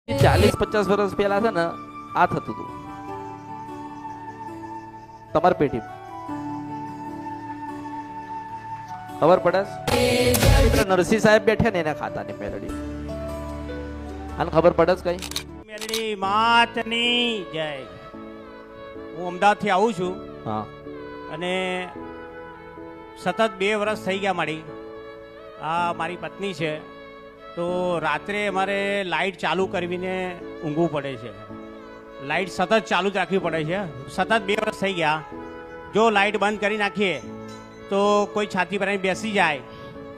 40-50 વર્ષ પહેલા છે ને આ થતું હતું તમારી પેઢી ખબર પડે નરસિંહ સાહેબ બેઠા ને એના ખાતાની મેલડી આને ખબર પડે કઈ મેલડી માતની જય. હું અમદાવાદ થી આવું છું હા અને સતત 2 વર્ષ થઈ ગયા મારી. આ મારી પત્ની છે તો રાત્રે અમારે લાઈટ ચાલુ કરીને ઊંઘવું પડે છે. લાઈટ સતત ચાલુ જ રાખવી પડે છે. સતત 2 વર્ષ થઈ ગયા. જો લાઈટ બંધ કરી નાખીએ તો કોઈ છાતી પર બેસી જાય,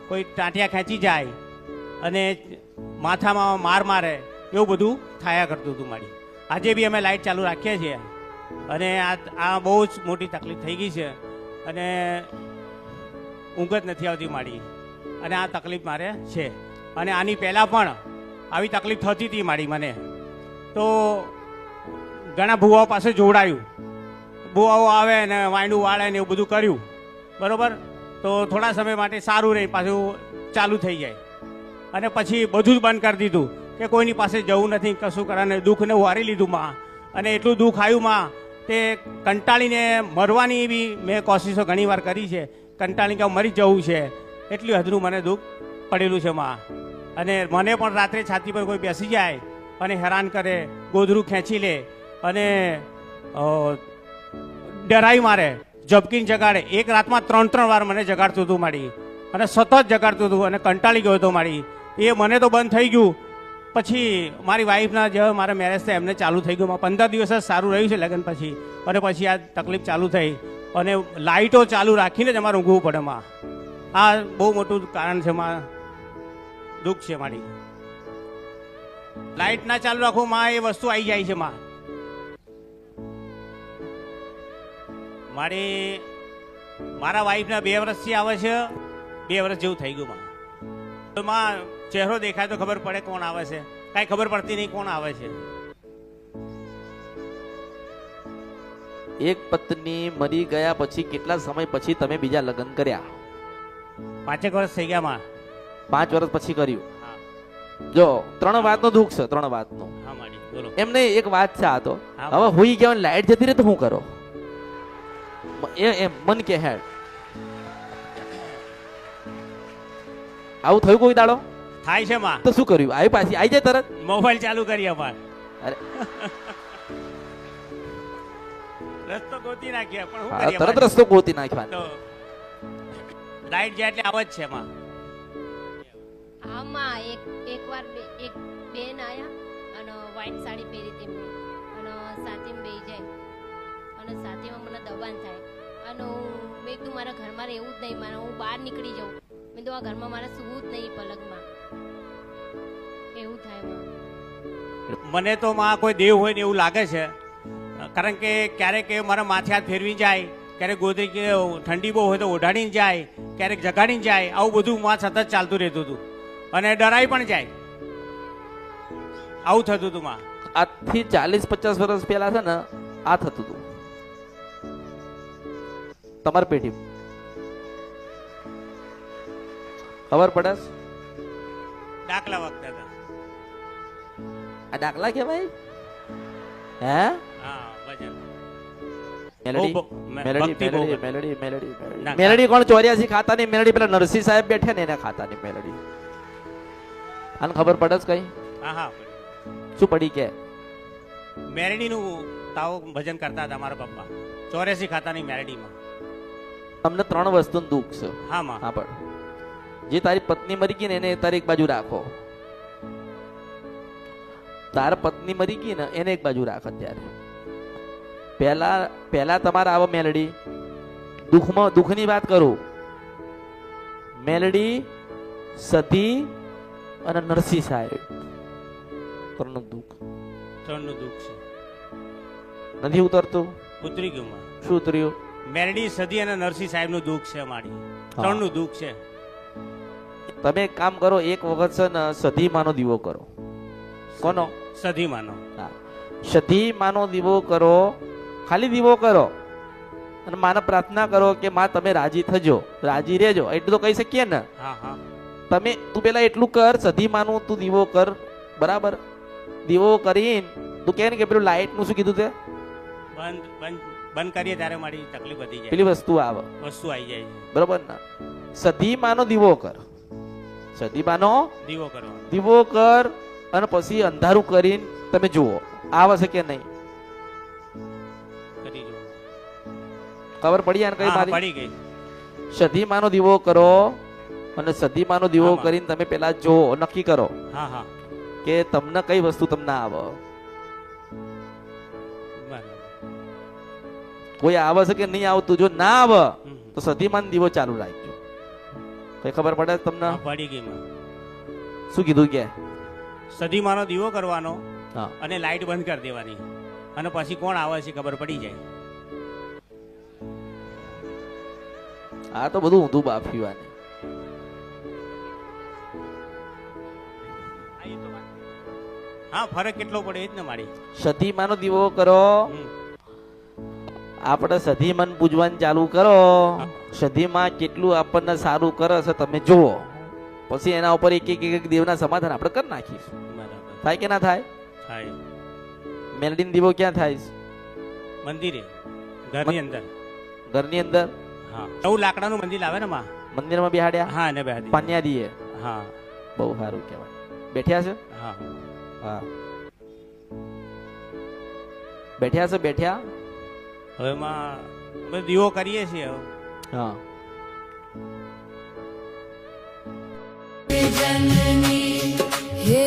કોઈ ટાંટિયા ખેંચી જાય અને માથામાં માર મારે, એવું બધું થયા કરતું હતું મારી. આજે બી અમે લાઈટ ચાલુ રાખીએ છીએ અને આ બહુ જ મોટી તકલીફ થઈ ગઈ છે અને ઊંઘ જ નથી આવતી મારી. અને આ તકલીફ મારે છે અને આની પહેલાં પણ આવી તકલીફ થતી હતી મારી મને. તો ઘણા ભુવાઓ પાસે જોડાયું. ભુવાઓ આવે ને વાંયડું વાળે ને એવું બધું કર્યું, બરાબર. તો થોડા સમય માટે સારું રહે, પાછું ચાલુ થઈ જાય અને પછી બધું જ બંધ કરી દીધું કે કોઈની પાસે જવું નથી, કશું કરવાને દુઃખને વારી લીધું માં. અને એટલું દુઃખ આવ્યું માં તે કંટાળીને મરવાની બી મેં કોશિશો ઘણી વાર કરી છે. કંટાળી કે મરી જવું છે, એટલું હદનું મને દુઃખ પડેલું છે માં. અને મને પણ રાત્રે છાતી પર કોઈ બેસી જાય અને હેરાન કરે, ગોધરું ખેંચી લે અને ડરાઈ મારે, ઝબકીને જગાડે. એક રાતમાં 3 વાર મને જગાડતું હતું મારી અને સતત જગાડતું હતું અને કંટાળી ગયો હતો મારી. એ મને તો બંધ થઈ ગયું. પછી મારી વાઈફના જે મારા મેરેજ થયા એમને ચાલુ થઈ ગયું. 15 દિવસ જ સારું રહ્યું છે લગ્ન પછી, અને પછી આ તકલીફ ચાલુ થઈ અને લાઇટો ચાલુ રાખીને જ અમારે ઊંઘવું પડે માં. આ બહુ મોટું કારણ છે માં, દુઃખ છે મારી. લાઇટ ના ચાલુ રાખું માં, એ વસ્તુ આવી જાય છે માં. મારા વાઈફના 2 વર્ષથી આવે છે, 2 વર્ષ જેવું થઈ ગયું માં. તો માં ચહેરો દેખાય તો ખબર પડે કોણ આવે છે, કાંઈ ખબર પડતી નહીં કોણ આવે છે. એક પત્ની મરી ગયા પછી કેટલા સમય પછી તમે બીજા લગ્ન કર્યા? 5 વર્ષ થઈ ગયા માં. 5 વર્ષ પછી કર્યું. હા જો 3 વાતનો દુઃખ છે, 3 વાતનો. હા માડી બોલો. એમને એક વાત છે આ તો. હા. હવે હોઈ ગયા લાઈટ જતી રહે તો શું કરો? એમ મન કે હેડ આવું થયું કોઈ દાડો? થાય છે માં. તો શું કર્યું? આવી પાછી આવી જાય તરત મોબાઈલ ચાલુ કરી અમાર. અરે રસ્તો ગોતી નાખ્યા પણ શું હા, કરીએ તરત માડી? રસ્તો ગોતી નાખવાનો. તો લાઈટ જાય એટલે આવ જ છે માં. આમાં એક વાર એક બેન આયા અને વ્હાઈટ સાડી પહેરી તેમને અને સાથીમાં બેસી જાય અને સાથીમાં મને દબાણ થાય અને મેં કીધું મારા ઘરમાં રહેવું જ નહીં, મારે હું બહાર નીકળી જાઉં. મેં તો આ ઘરમાં મારે સૂવું જ નહીં પલંગમાં. એવું થાય માં. મને તો માં કોઈ દેવ હોય ને એવું લાગે છે. કારણ કે ક્યારેક એ મારા માથે હાથ ફેરવી જાય, ક્યારેક ગોદરી કે ઠંડી બહુ હોય તો ઓઢાડીને જાય, ક્યારેક જગાડીને જાય. આવું બધું માં સતત ચાલતું રહેતું હતું અને ડરાઈ પણ જાય. આવું થતું હતું માં. આજથી 40-50 વર્ષ પહેલા છે ને આ થતું હતું તમારી પેઢી ખબર પડે? દાખલા વખતે હતા. આ દાખલા કેવાય હે? હા ભજન. મેલડી બહુ મેલડી ભક્તિ બહુ મેલડી કરે. મેલડી મેલડી ના, મેલડી કોણ? 84 ખાતાની મેલડી. પેલા નરસિંહ સાહેબ બેઠા ને એના ખાતાની મેલડી. આને ખબર પડે કઈ? હા હા. શું પડી કે મેરડીનું તાવ ભજન કરતા હતા મારા પપ્પા. 84 ખાતાની મેરડીમાં. તમને 3 વસ્તુનું દુઃખ છે. હા માં. હા પણ જે તારી પત્ની મરી ગઈ ને એને તારી એક બાજુ રાખો. તારા પત્ની મરી ગઈ ને એને એક બાજુ રાખ. અત્યારે પહેલા તમારા આવા મેલડી દુઃખની વાત કરું. મેલડી, સતી અને નરસિંહ સાહેબ, 3નું દુઃખ ત્રણનું દુઃખ છે. નથી ઉતરતું. ઉતરી ગયું માં. શું ઉતર્યું? મેરડી, સદી અને નરસિંહ સાહેબનું દુઃખ છે મારી. હા. 3નું દુઃખ છે. તમે એક કામ કરો, એક વખત છે ને સતી માનો દીવો કરો. કોનો? સધી માનો. હા, સતી માનો દીવો કરો. ખાલી દીવો કરો અને માને પ્રાર્થના કરો કે માં તમે રાજી થજો, રાજી રહેજો. એટલું તો કહી શકીએ ને. હા હા. તું પેલા એટલું કર, સધી માનું તું દીવો કર, બરાબર? દીવો કરીને તું કહે ને કે પેલું લાઇટ નું શું કીધું તે બંધ બંધ બંધ કરીએ ત્યારે મારી તકલીફ વધી જાય, પેલી વસ્તુ આવે વસ્તુ આવી જાય છે. બરોબર ને સધીમાનો દીવો કર, સધીમાનો દીવો કરવાનો. દીવો કર અને પછી અંધારું કરીને તમે જુઓ આવે છે કે નહીં. કરી જુઓ. ખબર પડી યાર કઈ હા, મારી પડી ગઈ. સધીમાનો દીવો કરો અને સધીમાનો દીવો આમાં. કરીને તમે પેલા જુઓ, નક્કી કરો હા હા કે તમને કઈ વસ્તુ તમને આવે. બરાબર. કોઈ આવે છે કે નહીં આવતું, જો ના આવે હમ. તો સધીમાન દીવો ચાલુ રાખજો. કઈ ખબર પડે તમને? હા, પડી ગઈ મને. શું કીધું કે સધીમાનો દીવો કરવાનો હા અને લાઈટ બંધ કરી દેવાની અને પછી કોણ આવે છે ખબર પડી જાય. આ તો બધું ઊંધું બાફ્યું. હા, ફરક કેટલો પડે એ જ ને મારી. સધીમાનો દીવો કરો, હમ. આપણે સધીમાન પૂજવાનું ચાલુ કરો. સધીમાં કેટલું આપણને સારું કરે છે તમે જુઓ, પછી એના ઉપર એક એક એક દેવના સમાધાન આપણે કરી નાખીશું. બરાબર. થાય કે ના થાય? થાય. મેલડીનો દીવો ક્યાં થાય? મંદિરે, ઘરની અંદર. ઘરની અંદર હા, 9 લાકડાનું મંદિર આવે ને માં. મંદિરમાં બેહાડ્યા, હા, ને બેહાડી. પાન્યા દીએ. હા બહુ સારું કહેવાય. બેઠ્યા છે? હા. હા બેઠ્યા છે, બેઠ્યા. હવે માં અમે દીવો કરીએ છીએ હવે. હા जननी हे